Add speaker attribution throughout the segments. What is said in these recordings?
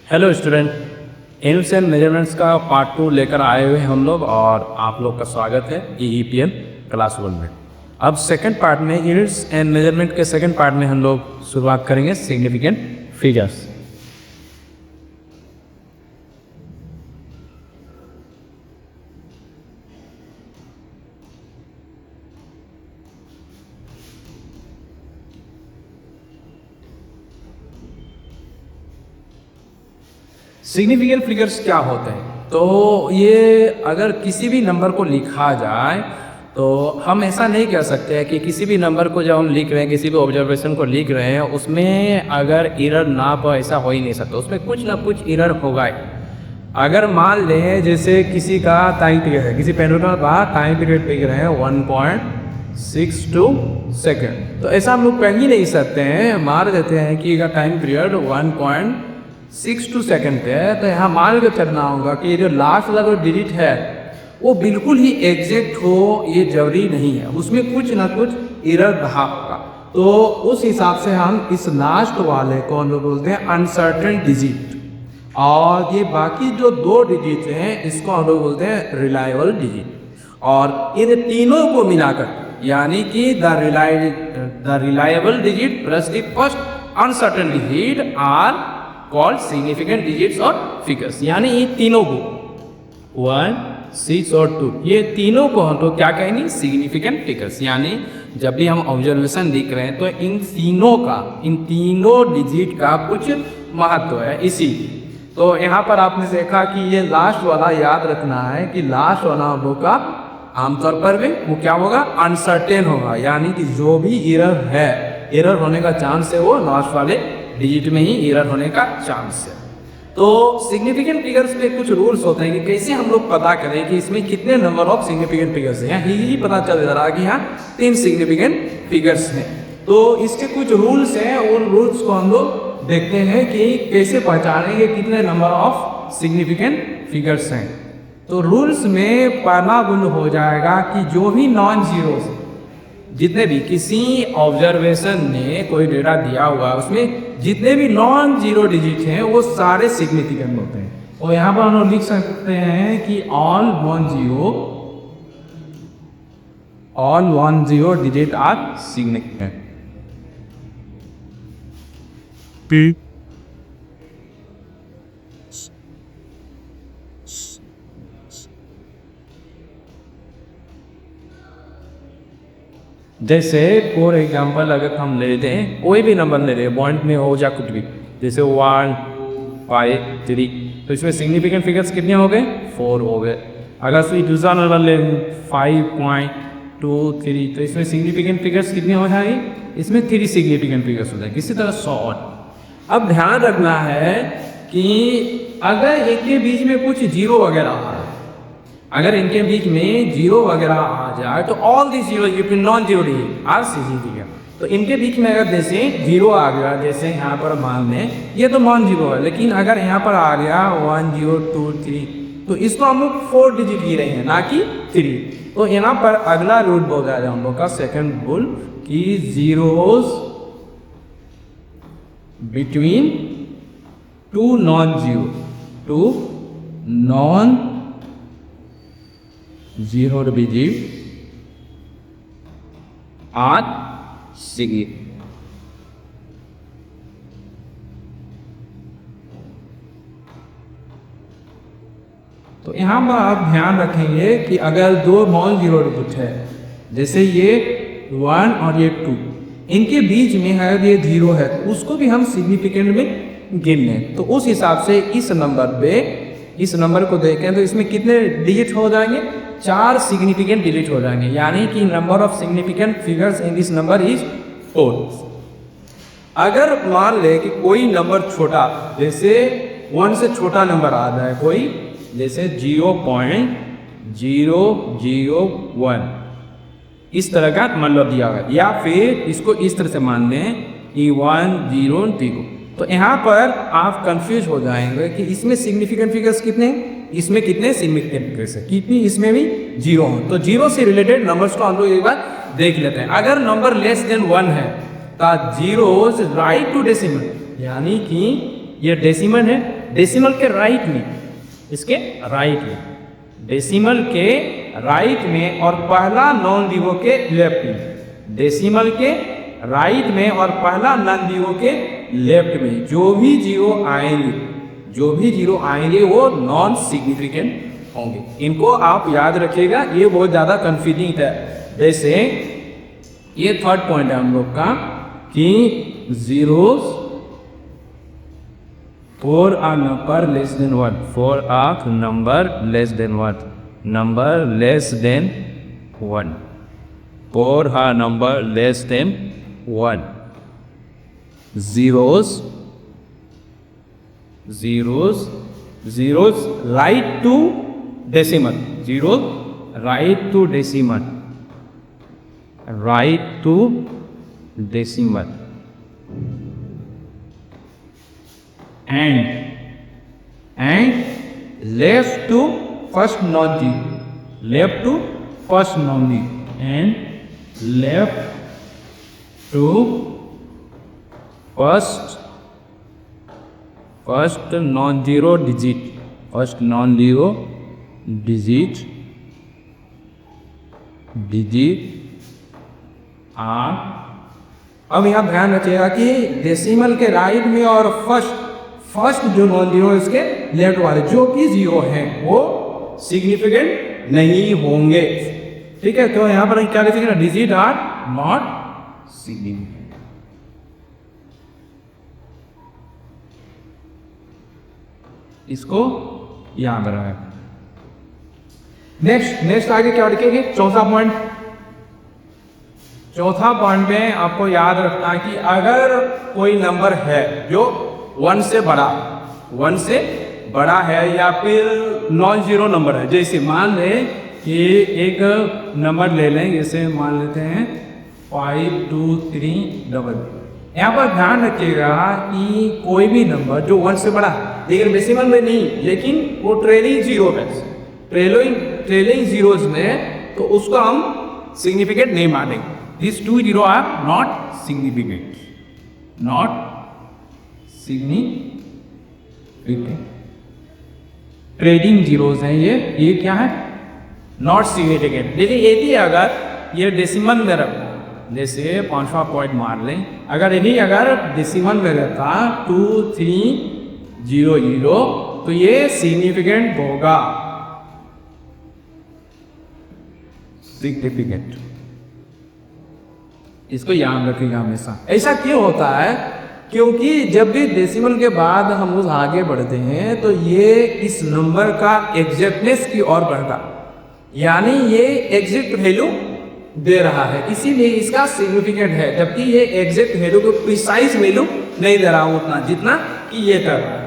Speaker 1: Hello student, units and measurements का part 2 लेकर आए हुए हैं हम लोग और आप लोग का स्वागत है EEPM क्लास 1 में। अब सेकंड पार्ट में यूनिट्स एंड मेजरमेंट के सेकंड पार्ट में हम लोग शुरुआत करेंगे सिग्निफिकेंट फिगर्स। सिग्निफिकेंट फिगर्स क्या होते हैं? तो ये अगर किसी भी नंबर को लिखा जाए तो हम ऐसा नहीं कह सकते हैं कि किसी भी नंबर को जब हम लिख रहे हैं, किसी भी ऑब्जर्वेशन को लिख रहे हैं, उसमें अगर एरर ना हो, ऐसा हो ही नहीं सकता। उसमें कुछ ना कुछ एरर होगा ही। अगर मान लें जैसे किसी का टाइम पीरियड है, किसी पेंडुलम का टाइम पीरियड पीरियड है 1.62 सेकेंड, तो ऐसा हम लोग कह ही नहीं सकते हैं। मान देते हैं कि टाइम पीरियड 1.62 सेकेंड है, तो यहाँ मान के चलना होगा कि जो लास्ट वाला जो डिजिट है वो बिल्कुल ही एग्जैक्ट हो, ये जरूरी नहीं है, उसमें कुछ ना कुछ एरर रहा होगा। तो उस हिसाब से हम इस लास्ट वाले को हम लोग बोलते हैं अनसर्टेन डिजिट, और ये बाकी जो दो डिजिट हैं इसको हम लोग बोलते हैं रिलायबल डिजिट। और इन तीनों को मिलाकर यानी कि the reliable digit plus the first uncertain digit are called significant digits और फिगर्स। यानी ये तीनों को 1, 6 और 2, ये तीनों को हम लोग क्या कहेंगे? Significant figures. यानी जब भी हम ऑब्जर्वेशन लिख रहे हैं तो इन तीनों डिजिट का कुछ महत्व है। इसी तो यहाँ पर आपने देखा कि ये लास्ट वाला याद रखना है कि लास्ट वाला हम लोग का आमतौर पर भी वो क्या होगा? अनसर्टेन होगा। यानी कि जो भी एरर है, एरर होने का चांस है वो लास्ट वाले डिजिट में ही एरर होने का चांस है। तो सिग्निफिकेंट फिगर्स पे कुछ रूल्स होते हैं कि कैसे हम लोग पता करें कि इसमें कितने नंबर ऑफ सिग्निफिकेंट फिगर्स हैं। यही पता चल रहा है कि यहाँ 3 सिग्निफिकेंट फिगर्स हैं। तो इसके कुछ रूल्स हैं, उन रूल्स को हम लोग देखते हैं कि कैसे पहचानेंगे कितने नंबर ऑफ सिग्निफिकेंट फिगर्स हैं। तो रूल्स में पहला रूल हो जाएगा कि जो भी नॉन जीरो, जितने भी किसी ऑब्जर्वेशन ने कोई डेटा दिया हुआ है उसमें जितने भी नॉन जीरो डिजिट हैं वो सारे सिग्निफिकेंट होते हैं। और यहाँ पर हम लोग लिख सकते हैं कि all one zero digit are significant.
Speaker 2: P
Speaker 1: जैसे फॉर एग्जाम्पल अगर हम ले लेते हैं कोई भी नंबर ले लें, पॉइंट में हो या कुछ भी, जैसे 1, 5, 3, तो इसमें सिग्निफिकेंट फिगर्स कितने हो गए? 4 हो गए। अगर कोई दूसरा नंबर ले 5.23, तो इसमें सिग्निफिकेंट फिगर्स कितने हो जाएंगे? इसमें 3 सिग्निफिकेंट फिगर्स हो जाएंगे। इसी तरह 100 और। अब ध्यान रखना है कि अगर इनके बीच में कुछ जीरो वगैरह आ रहा है, अगर इनके बीच में जीरो वगैरह आ जाए तो all the zero between non zero digit are significant. तो इनके बीच में अगर जैसे जीरो आ गया, जैसे यहाँ पर मान लें ये तो नॉन जीरो है, लेकिन अगर यहाँ पर आ गया 1, 0, 2, 3, तो इसको हम लोग 4 डिजिट ही रहे हैं ना कि 3। तो यहाँ पर अगला रूल बोल जाएगा हम लोग का सेकेंड रूल कि zeros between two non zero digit are significant. तो यहाँ पर आप ध्यान रखेंगे कि अगर दो नॉन जीरो डिजिट है, जैसे ये 1 और ये 2, इनके बीच में अगर ये जीरो है तो उसको भी हम सिग्निफिकेंट में गिन लें। तो उस हिसाब से इस नंबर को देखें तो इसमें कितने डिजिट हो जाएंगे? 4 सिग्निफिकेंट डिजिट हो जाएंगे। यानी कि number of significant figures in this number is 4। अगर मान ले कि कोई नंबर छोटा, जैसे 1 से छोटा नंबर आ जाए कोई, जैसे 0.001, इस तरह का मतलब दिया गया, या फिर इसको इस तरह से मान लें कि 100, तो यहाँ पर आप कंफ्यूज हो जाएंगे कि इसमें सिग्निफिकेंट फिगर्स कितने हैं, इसमें कितने सिग्निफिकेंट फिगर्स है, कितनी इसमें भी जीरो हो। तो जीरो से रिलेटेड नंबर्स को हम लोग एक बार देख लेते हैं। अगर नंबर लेस देन 1 है तो जीरोस राइट टू डेसिमल, यानी कि ये डेसिमल है, डेसिमल के राइट में, इसके राइट में, डेसिमल के राइट में और पहला नॉन जीरो के लेफ्ट में, डेसिमल के राइट में और पहला नॉन जीरो के लेफ्ट में जो भी जीरो आएंगे, जो भी जीरो आएंगे वो नॉन सिग्निफिकेंट होंगे। इनको आप याद रखिएगा, ये बहुत ज़्यादा कंफ्यूजिंग है। जैसे ये थर्ड पॉइंट है हम लोग का कि zeros for a number less than 1, for a number less than 1, number less than 1, for a number less than 1, zeros right to decimal, zeros right to decimal, right to decimal, and left to first non-zero, left to first non-zero, and left to first non-zero digit, first non-zero digit are। अब यहाँ ध्यान रखिएगा कि decimal के right में और first जो non zero इसके लेफ्ट वाले जो कि जीरो हैं वो सिग्निफिकेंट नहीं होंगे। ठीक है, तो यहाँ पर क्या लिखेंगे, डिजिट आर नॉट सिग्निफिकेंट। इसको याद रखें। नेक्स्ट आगे क्या लिखेंगे, चौथा पॉइंट में आपको याद रखना है कि अगर कोई नंबर है जो 1 से बड़ा है या फिर नॉन जीरो नंबर है, जैसे मान लें कि एक नंबर ले लें, जैसे मान लेते हैं 5230। यहाँ पर ध्यान रखिएगा कि कोई भी नंबर जो 1 से बड़ा है लेकिन डेसिमल में नहीं, लेकिन वो ट्रेलिंग जीरो है, ट्रेलिंग जीरोज में, तो उसको हम सिग्निफिकेंट नहीं मानेंगे। These two zero are not significant, not significant। Trading zeros हैं ये क्या है, नॉट सिग्निफिकेंट। लेकिन यदि अगर ये डेसिमल में रखा, जैसे 5वां पॉइंट मार लें, अगर यदि अगर डेसिमल में रहता 2300 तो ये सिग्निफिकेंट होगा, सिग्निफिकेंट। इसको याद रखिएगा हमेशा। ऐसा क्यों होता है, क्योंकि जब भी डेसिमल के बाद हम उस आगे बढ़ते हैं तो ये इस नंबर का एग्जैक्टनेस की ओर बढ़ता, यानी ये एग्जैक्ट वैल्यू दे रहा है, इसीलिए इसका सिग्निफिकेंट है, जबकि ये एग्जैक्ट वैल्यू को प्रिसाइज वैल्यू नहीं दे रहा उतना जितना कि ये कर रहा है,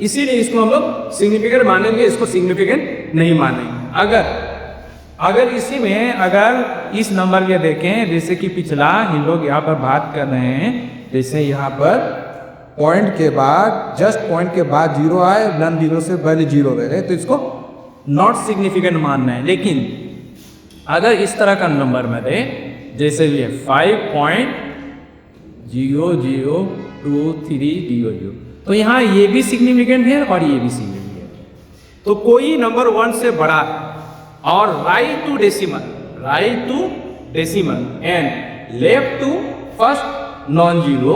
Speaker 1: इसीलिए इसको हम लोग सिग्निफिकेंट मानेंगे, इसको सिग्निफिकेंट नहीं मानेंगे। अगर इसी में अगर इस नंबर के देखें, जैसे कि पिछला हम लोग यहाँ पर बात कर रहे हैं, जैसे यहाँ पर पॉइंट के बाद, जस्ट पॉइंट के बाद जीरो आए, नॉन जीरो से पहले जीरो रहे, तो इसको नॉट सिग्निफिकेंट मानना है। लेकिन अगर इस तरह का नंबर में दे, जैसे ये 5.002300, तो यहाँ ये भी सिग्निफिकेंट है और ये भी सिग्निफिकेंट है। तो कोई नंबर 1 से बड़ा है और right to decimal and left to first non zero,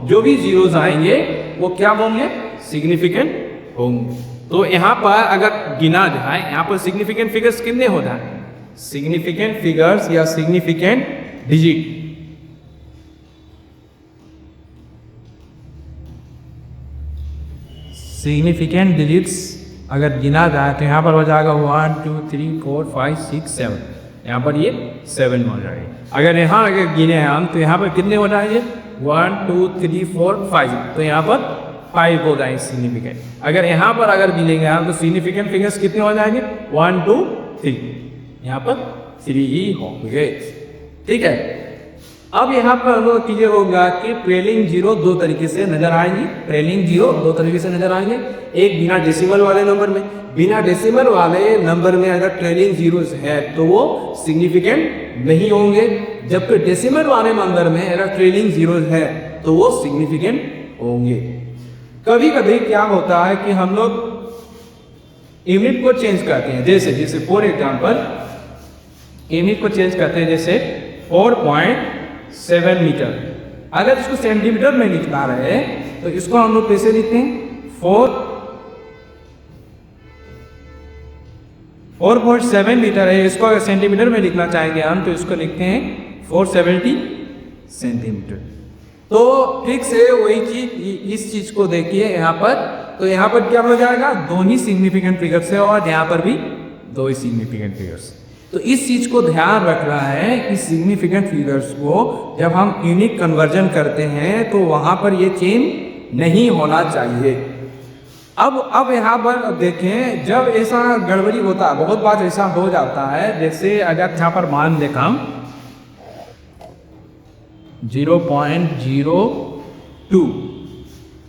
Speaker 1: जो भी जीरोज आएंगे वो क्या होंगे, सिग्निफिकेंट होंगे। तो यहाँ पर अगर गिना जाए, यहाँ पर सिग्निफिकेंट फिगर्स कितने हो जाए, सिग्निफिकेंट फिगर्स या सिग्निफिकेंट डिजिट, सिग्निफिकेंट डिजिट्स अगर गिना जाए तो यहाँ पर हो जाएगा 1 2 3 4 5 6 7, यहाँ पर ये 7 हो जाएगी। अगर यहाँ अगर गिने हम तो यहाँ पर कितने हो जाएंगे, 1 2 3 4 5, तो यहाँ पर 5 हो जाएंगे सिग्निफिकेंट। अगर यहाँ पर अगर गिनेंगे हम तो सिग्निफिकेंट फिगर्स कितने हो जाएंगे, 1 2 3, यहाँ पर 3 ही होंगे। ठीक है, अब यहाँ पर हम लोग क्लियर होगा कि ट्रेलिंग जीरो दो तरीके से नजर आएंगी, ट्रेलिंग जीरो दो तरीके से नजर आएंगे। एक बिना डेसिमल वाले नंबर में, बिना डेसिमल वाले नंबर में अगर ट्रेलिंग जीरोस है तो वो सिग्निफिकेंट नहीं होंगे, जबकि डेसिमल वाले नंबर में अगर ट्रेलिंग जीरोस है तो वो सिग्निफिकेंट होंगे। कभी कभी क्या होता है कि हम लोग यूनिट को चेंज करते हैं, जैसे फॉर एग्जांपल यूनिट को चेंज करते हैं, जैसे 4.7 मीटर। अगर इसको सेंटीमीटर में लिखना रहे तो इसको हम लोग कैसे लिखते हैं, 4.7 मीटर है, इसको अगर सेंटीमीटर में लिखना चाहेंगे हम तो इसको लिखते हैं 470 सेंटीमीटर। तो ठीक से वही चीज इस चीज को देखिए यहाँ पर, तो यहाँ पर क्या हो जाएगा, दो ही सिग्निफिकेंट फिगर्स है और यहाँ पर भी दो ही सिग्निफिकेंट फिगर्स। तो इस चीज को ध्यान रखना है कि सिग्निफिकेंट फिगर्स को जब हम यूनिक कन्वर्जन करते हैं तो वहां पर ये चेंज नहीं होना चाहिए। अब यहाँ पर देखें, जब ऐसा गड़बड़ी होता है, बहुत बार ऐसा हो जाता है, जैसे अगर यहाँ पर मान दें हम 0.02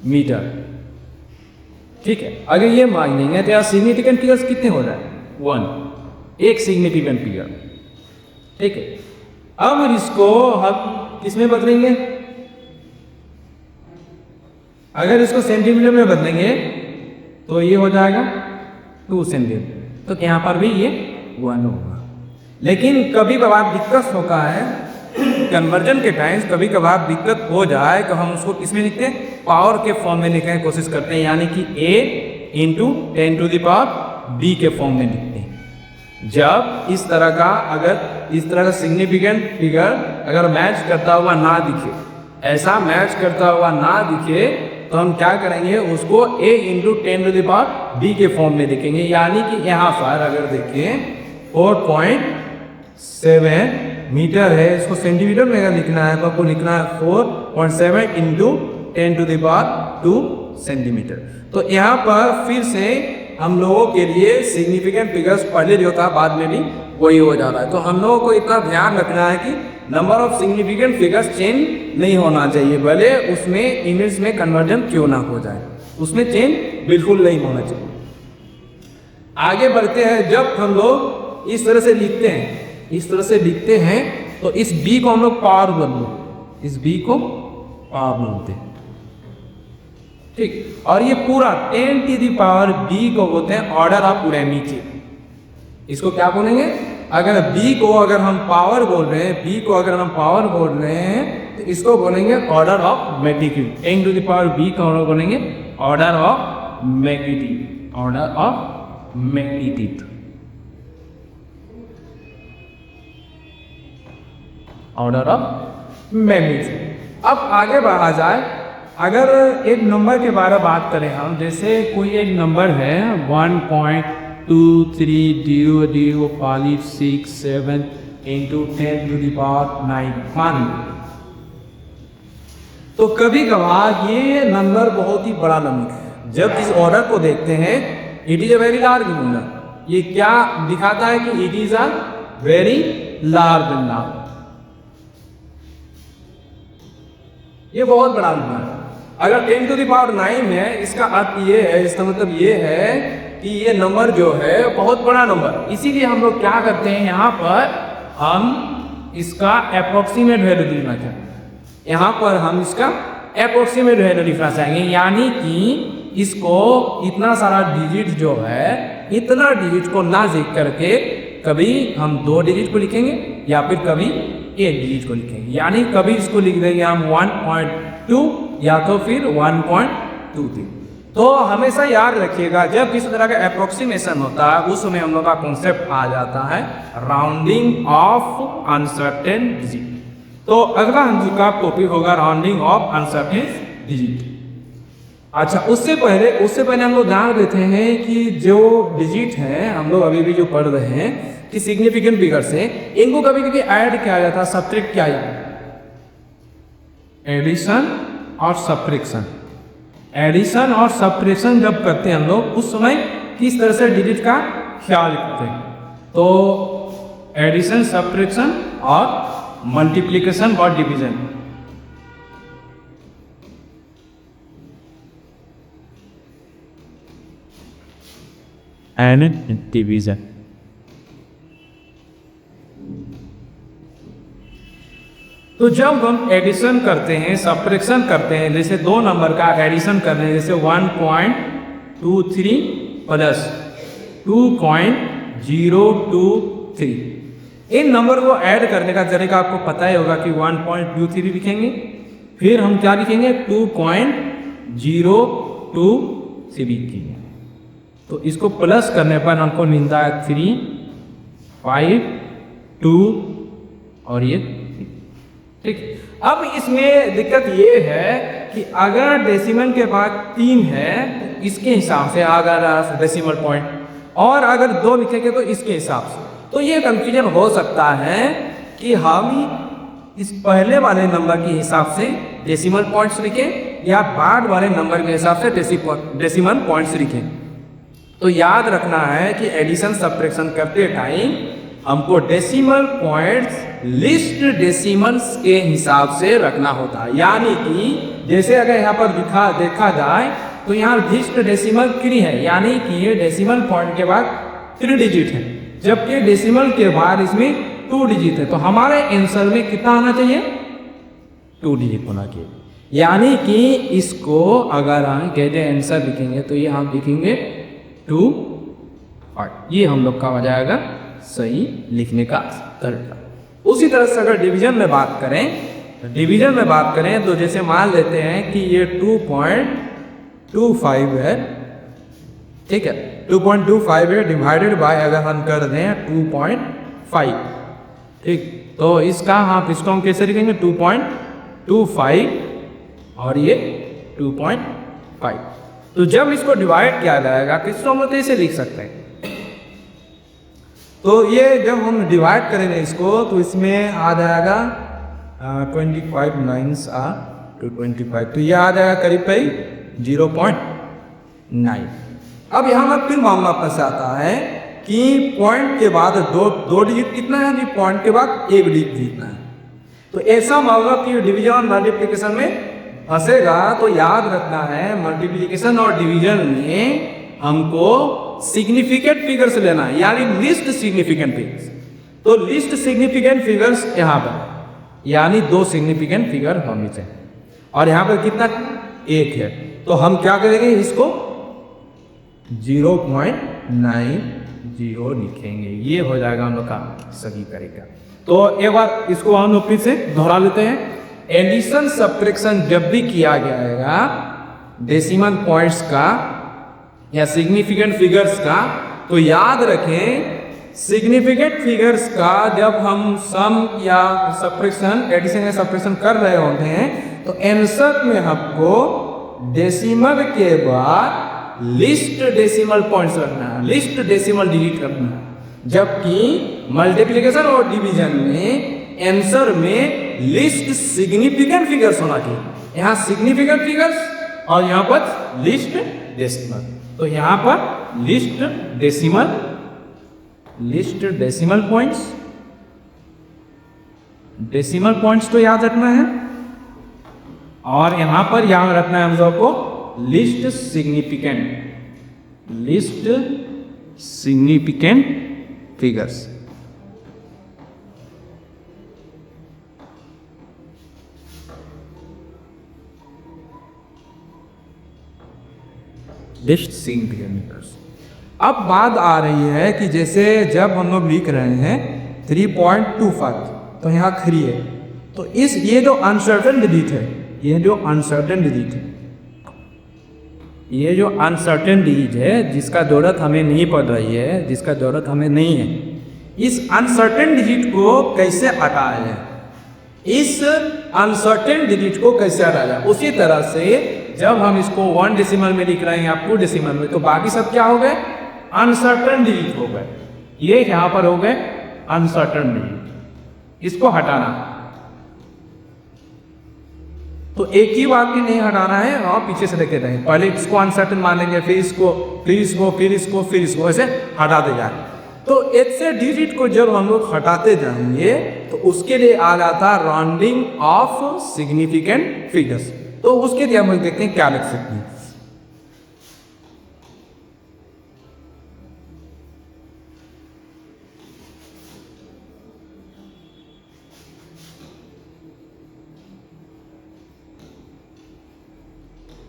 Speaker 1: मीटर, ठीक है, अगर ये मान लेंगे तो यहाँ सिग्निफिकेंट फिगर्स कितने हो रहा है, 1, एक सिग्निफिकेंट फिगर, ठीक है। अब इसको हम किसमें बदलेंगे, अगर इसको सेंटीमीटर में बदलेंगे तो ये हो जाएगा 2 सेंटीमीटर, तो यहाँ पर भी ये 1 होगा। लेकिन कभी कभार दिक्कत होता है कन्वर्जन के टाइम्स, कभी कभार दिक्कत हो जाए तो हम उसको किसमें लिखते हैं, पावर के फॉर्म में लिखने की कोशिश करते हैं, यानी कि a × 10⁻⁵ के फॉर्म में लिखते हैं। जब इस तरह का, अगर इस तरह का सिग्निफिकेंट फिगर अगर मैच करता हुआ ना दिखे, ऐसा मैच करता हुआ ना दिखे, तो हम क्या करेंगे, उसको a × 10⁻⁵ के फॉर्म में लिखेंगे। यानी कि यहाँ पर अगर देखें 4.7 मीटर है, इसको सेंटीमीटर में अगर लिखना है तो आपको लिखना है 4.7 × 10⁻² सेंटीमीटर। तो यहाँ पर फिर से हम लोगों के लिए सिग्निफिकेंट फिगर्स पहले जो था बाद में भी वही हो जा रहा है। तो हम लोगों को इतना ध्यान रखना है कि number of significant figures change नहीं होना चाहिए, भले उसमें यूनिट्स में कन्वर्जन क्यों ना हो जाए, उसमें चेंज बिल्कुल नहीं होना चाहिए। आगे बढ़ते हैं, जब हम लोग इस तरह से लिखते हैं, तो इस b को हम लोग पावर बोलते हैं, इस b को पावर बोलते हैं, ठीक। और ये पूरा 10⁻b को बोलते हैं ऑर्डर ऑफ मैग्नीट्यूड। इसको क्या बोलेंगे, अगर b को अगर हम पावर बोल रहे हैं, तो इसको बोलेंगे ऑर्डर ऑफ मैग्नीट्यूड। 10⁻b का ऑर्डर बोलेंगे order of magnitude, order of magnitude. अब आगे बढ़ा जाए, अगर एक नंबर के बारे में बात करें हम, जैसे कोई एक नंबर है 1.230057 × 10⁹ तो कभी कभार ये नंबर बहुत ही बड़ा नंबर है। जब इस ऑर्डर को देखते हैं, it is a very large number, ये क्या दिखाता है कि it is a very large number, ये बहुत बड़ा नंबर है। अगर 10⁹ है, इसका अर्थ ये है, इसका मतलब ये है कि ये नंबर जो है बहुत बड़ा नंबर, इसीलिए हम लोग क्या करते हैं, यहाँ पर हम इसका अप्रोक्सीमेट वैल्यू लिखना चाहेंगे, यानी कि इसको इतना सारा डिजिट जो है, इतना डिजिट को ना देख करके कभी हम 2 डिजिट को लिखेंगे या फिर कभी 1 डिजिट को लिखेंगे, यानी कभी इसको लिख देंगे हम 1.2 या तो फिर 1.23। तो हमेशा याद रखिएगा, जब किसी तरह का अप्रोक्सीमेशन होता है उस समय हम लोग का कॉन्सेप्ट आ जाता है राउंडिंग ऑफ अनसर्टेन डिजिट। तो अगला हम का टॉपिक होगा राउंडिंग ऑफ अनसर्टेन डिजिट। अच्छा, उससे पहले हम लोग जान लेते हैं कि जो डिजिट है, हम लोग अभी भी जो पढ़ रहे हैं कि सिग्निफिकेंट फिगर से, इनको कभी कभी ऐड किया जाता है, सब्ट्रैक्ट किया जाता है, एडिशन और सब्ट्रैक्शन जब करते हैं हम लोग, उस समय किस तरह से डिजिट का ख्याल रखते हैं। तो एडिशन, सब्ट्रैक्शन और मल्टीप्लिकेशन और डिवीजन। And division. तो तो जब हम एडिशन करते हैं, सब्ट्रैक्शन करते हैं, जैसे दो नंबर का एडिशन कर रहे हैं, जैसे 1.23 प्लस 2.023, इन नंबर को ऐड करने का तरीका आपको पता ही होगा कि 1.23 लिखेंगे, फिर हम क्या लिखेंगे 2.023 लिखेंगे। तो इसको प्लस करने पर हमको मिलता है 3, 5, 2 और ये 3। ठीक, अब इसमें दिक्कत ये है कि अगर डेसिमल के बाद 3 है तो इसके हिसाब से अगर डेसिमल पॉइंट, और अगर 2 लिखेंगे तो इसके हिसाब से। तो ये कंफ्यूजन हो सकता है कि हम इस पहले वाले नंबर के हिसाब से डेसिमल पॉइंट्स लिखें या बाद वाले नंबर के हिसाब से डेसिमल पॉइंट्स लिखें। तो याद रखना है कि एडिशन सब्ट्रैक्शन करते टाइम हमको डेसिमल पॉइंट्स लिस्ट डेसिमल्स के हिसाब से रखना होता है। यानी कि जैसे अगर यहाँ पर देखा जाए तो यहाँ लिस्ट डेसिमल 3 है, यानी कि ये डेसिमल पॉइंट के बाद 3 डिजिट है, जबकि डेसिमल के बाद इसमें 2 डिजिट है। तो हमारे आंसर में कितना आना चाहिए? 2 डिजिट होना चाहिए। यानी कि इसको अगर हम कहते आंसर लिखेंगे तो ये हम लिखेंगे 2, और ये हम लोग का हो जाएगा सही लिखने का तरीका। उसी तरह से अगर डिवीजन में बात करें, तो जैसे मान लेते हैं कि ये 2.25 है, ठीक है, 2.25 है, डिवाइडेड बाय अगर हम कर दें 2.5, ठीक, तो इसका इसको हम कैसे लिखेंगे 2.25 और ये 2.5। तो जब इसको डिवाइड किया जाएगा तो इसको हम लोग कैसे लिख सकते हैं? तो ये जब हम डिवाइड करेंगे इसको तो इसमें आ जाएगा 25 9s are 225, तो ये आ जाएगा करीब 0.9। अब यहाँ पर फिर मामला फंस आता है कि पॉइंट के बाद दो डिजिट कितना है, जी पॉइंट के बाद 1 डिजिट कितना है। तो ऐसा मामला फिर डिवीजन मल्टीप्लिकेशन में फंसेगा। तो याद रखना है मल्टीप्लिकेशन और डिवीजन में हमको सिग्निफिकेंट फिगर्स लेना है, यानी लिस्ट सिग्निफिकेंट फिगर्स। तो लिस्ट सिग्निफिकेंट फिगर्स यहाँ पर, यानी 2 सिग्निफिकेंट फिगर होनी चाहिए, और यहाँ पर कितना 1 है। तो हम क्या करेंगे, इसको 0.90 लिखेंगे। ये हो जाएगा हम लोग का सही तरीका। तो एक बार इसको हम लोग फिर से दोहरा लेते हैं। एडिशन सब्ट्रैक्शन जब भी किया जाएगा डेसिमल पॉइंट्स का या सिग्निफिकेंट फिगर्स का, तो याद रखें सिग्निफिकेंट फिगर्स का जब हम सम या सब्ट्रैक्शन, एडिशन या सब्ट्रैक्शन कर रहे होते हैं तो आंसर में हमको डेसिमल के बाद लिस्ट डेसिमल पॉइंट्स रखना है, लिस्ट डेसिमल डिजिट रखना है। जबकि मल्टीप्लिकेशन और डिवीजन में आंसर में लिस्ट सिग्निफिकेंट फिगर्स होना चाहिए। यहाँ सिग्निफिकेंट फिगर्स और यहाँ पर लिस्ट डेसिमल। तो यहाँ पर लिस्ट डेसिमल पॉइंट्स तो याद रखना है, और यहाँ पर याद रखना है हम लोग को least significant figures. Least significant figures. अब बात आ रही है कि जैसे जब हम लोग लिख रहे हैं 3.25, तो यहाँ 3 है, तो ये जो अनसर्टेन डिजिट है, ये जो अनसर्टेन डिजिट है जिसका जरूरत हमें नहीं पड़ रही है, जिसका जरूरत हमें नहीं है, इस अनसर्टेन डिजिट को कैसे हटाया जाए, इस अनसर्टेन डिजिट को कैसे हटाया जाए। उसी तरह से जब हम इसको 1 डेसिमल में लिख रहे हैं या 2 डेसिमल में, तो बाकी सब क्या हो गए, अनसर्टेन डिजिट हो गए। ये यहाँ पर हो गए अनसर्टेन डिजिट, इसको हटाना। तो एक ही बात भी नहीं हटाना है, और पीछे से लेके जाएंगे, पहले इसको अनसर्टेन मानेंगे, फिर इसको, ऐसे हटाते जाएंगे। तो एक से डिजिट को जब हम लोग हटाते जाएंगे तो उसके लिए आ जाता है राउंडिंग ऑफ सिग्निफिकेंट फिगर्स। तो उसके लिए हम लोग देखते हैं क्या लिख सकते हैं।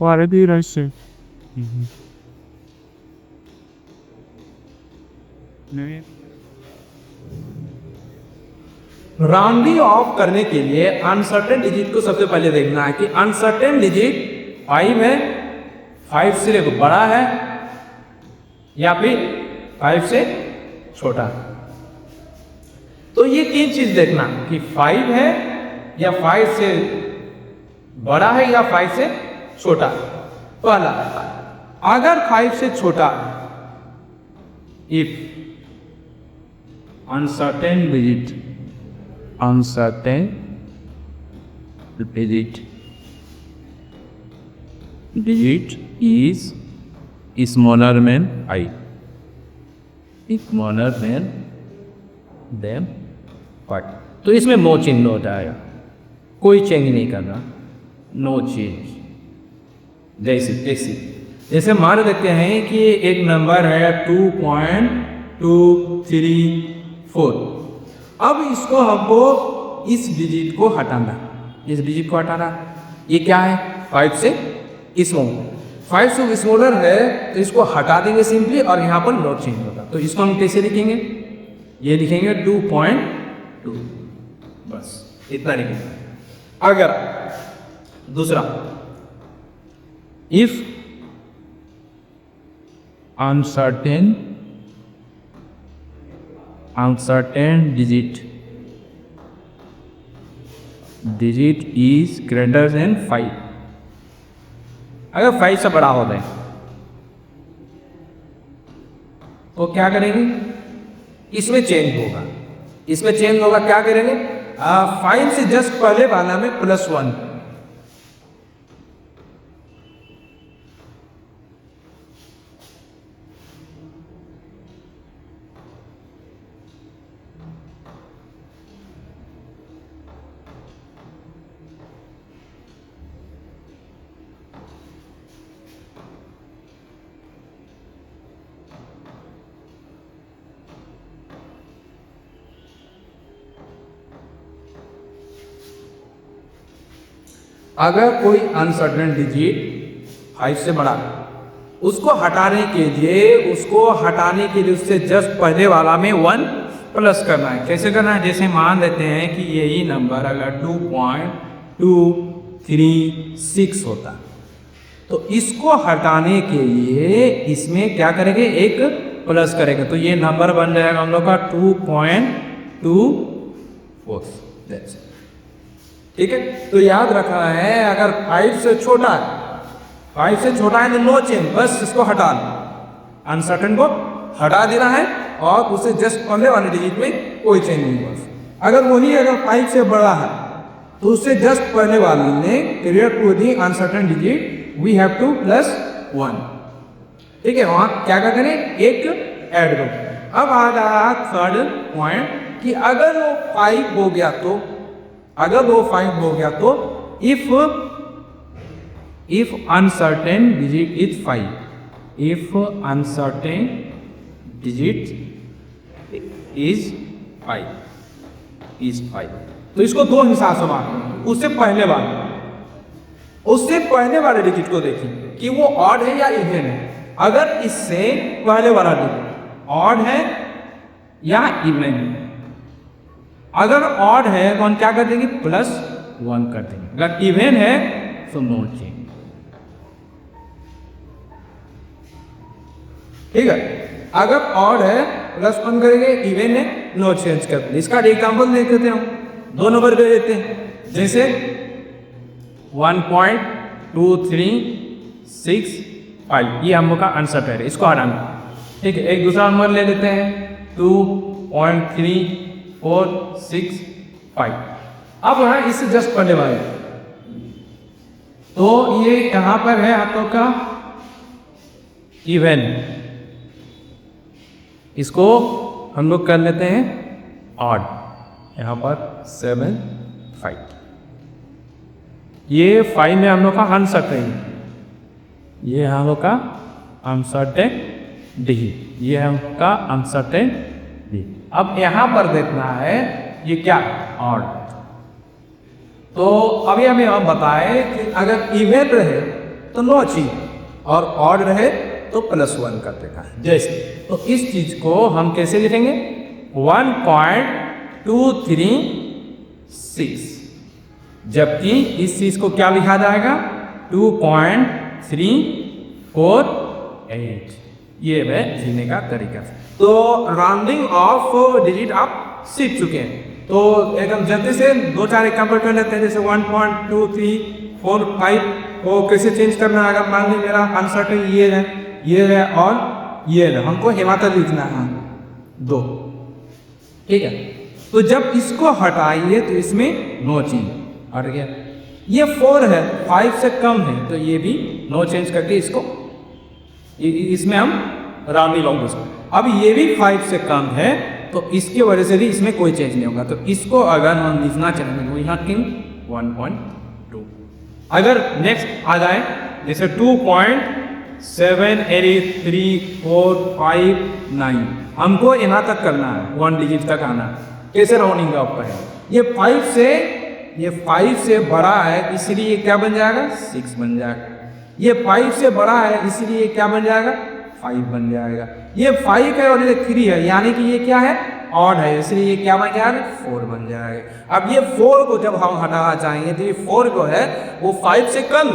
Speaker 2: Already right. नहीं
Speaker 1: राउंडिंग ऑफ करने के लिए अनसर्टेन डिजिट को सबसे पहले देखना है कि अनसर्टेन डिजिट 5 है, 5 से बड़ा है या फिर 5 से छोटा है। तो ये तीन चीज देखना कि 5 है या 5 से बड़ा है या 5 से छोटा है। पहला, अगर 5 से छोटा है, if uncertain digit digit is smaller than I, smaller than 5, तो इसमें नो चेंज हो जाएगा, कोई चेंज नहीं करना, नो चेंज। जैसे मान लेते हैं कि एक नंबर है 2.234, अब इसको हमको इस डिजिट को हटाना, ये क्या है 5 से स्मॉल, 5 से स्मॉलर है तो इसको हटा देंगे सिंपली और यहाँ पर नोट चेंज होगा। तो इसको हम कैसे लिखेंगे, ये लिखेंगे 2.2, बस इतना लिखेंगे। अगर दूसरा, if uncertain digit is greater than 5, अगर 5 से बड़ा हो जाए तो क्या करेंगे, इसमें चेंज होगा, क्या करेंगे, 5 से जस्ट पहले वाला में +1, अगर कोई अनसर्टेन डिजिट 5 से बड़ा है, उसको हटाने के लिए उससे जस्ट पहले वाला में 1 प्लस करना है। कैसे करना है, जैसे मान लेते हैं कि यही नंबर अगर 2.236 होता तो इसको हटाने के लिए इसमें क्या करेंगे, एक प्लस करेंगे, तो ये नंबर बन जाएगा हम लोग का 2.24। ठीक है, तो याद रखना है अगर 5 से छोटा है तो नो चेंज, बस इसको हटा दो, अनसर्टेन को हटा देना है और उसे जस्ट पहले वाले डिजिट में कोई चेंज नहीं बस। अगर 5 से बड़ा है तो उससे जस्ट पहले वाले में create to the uncertain digit we have to +1। ठीक है, वहां क्या करें, एक ऐड करो। अब आ रहा थर्ड पॉइंट कि अगर वो 5 हो गया तो if uncertain digit is 5, तो इसको दो हिसाब से बांटो। उससे पहले वाले डिजिट को देखिए कि वो ऑड है या इवन है। अगर इससे पहले वाला डिजिट ऑड है या इवन है, अगर ऑड है तो हम क्या कर देंगे, +1 कर देंगे, अगर इवन है तो नो चेंज। ठीक है, अगर ऑड है +1 करेंगे, इवन है नो चेंज कर देंगे। इसका एग्जाम्पल देख लेते हैं, हम दो नंबर दे देते हैं, जैसे 1.2365, ये हम लोग का आंसर है, इसको हटाना। ठीक है, एक दूसरा नंबर ले लेते हैं 2.3465। अब यहाँ इससे जस्ट पढ़ने वाले, तो ये यहाँ पर है आप लोग का इवन, इसको हम लोग कर लेते हैं ऑड, यहाँ पर 7 5, ये 5 में हम लोग का अनसर्टेन, ये हम लोग का अनसर्टेन डिजिट, ये हम लोग का अनसर्टेन डिजिट। अब यहाँ पर देखना है ये क्या ऑड, तो अभी हमें हम बताए कि अगर इवन रहे तो नो चेंज, और ऑड रहे तो +1 कर देगा जैसे। तो इस चीज को हम कैसे लिखेंगे 1.236, जबकि इस चीज को क्या लिखा जाएगा 2.348। ये वह लिखने का तरीका है। तो राउंडिंग ऑफ डिजिट आप सीख चुके हैं, तो एकदम जल्दी से 2-4 एग्जाम्पल कर लेते हैं। जैसे 1.2345 को कैसे चेंज करना है। अगर मान ली मेरा आंसर ये है और ये है, हमको हिमाचल लिखना है 2, ठीक है। तो जब इसको हटाइए तो इसमें नो चेंज हट गया। ये 4 है, 5 से कम है, तो ये भी नो चेंज करके इसको इसमें हम राउंडिंग लॉन्ग। अब ये भी 5 से कम है, तो इसकी वजह से भी इसमें कोई चेंज नहीं होगा। तो इसको अगर हम लिखना चाहेंगे तो यहाँ किन 1.2। अगर नेक्स्ट आ जाए जैसे 2.783459, हमको यहाँ तक करना है, 1 डिजिट तक आना है। कैसे राउंडिंग ऑफ करें। ये 5 से बड़ा है, इसलिए ये क्या बन जाएगा 6 बन जाएगा। ये 5 से बड़ा है, इसलिए ये क्या बन जाएगा 5 बन जाएगा। ये 5 है और ये 3 है, यानी कि ये क्या है ऑड है, इसलिए ये क्या बन जाएगा 4 बन जाएगा। अब ये 4 को जब हम हटाना चाहेंगे तो ये 4 को है वो 5 से कम,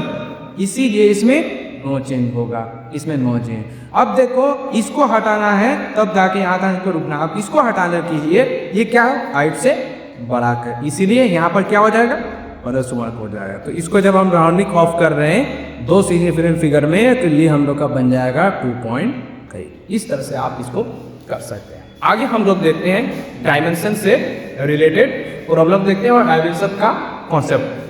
Speaker 1: इसीलिए इसमें नो चेंज होगा, इसमें नो चेंज। अब देखो इसको हटाना है तब जाके यहाँ तक इसको रुकना। अब इसको हटाने के लिए ये क्या है 5 से बड़ा कर, इसीलिए यहाँ पर क्या हो जाएगा +1 हो जाएगा। तो इसको जब हम राउंडिंग ऑफ कर रहे हैं 2 सिग्निफिकेंट फिगर में, तो ये हम लोग का बन जाएगा 2.3। इस तरह से आप इसको कर सकते हैं। आगे हम लोग देखते हैं डायमेंशन से रिलेटेड प्रॉब्लम देखते हैं और डायमेंशन का कॉन्सेप्ट।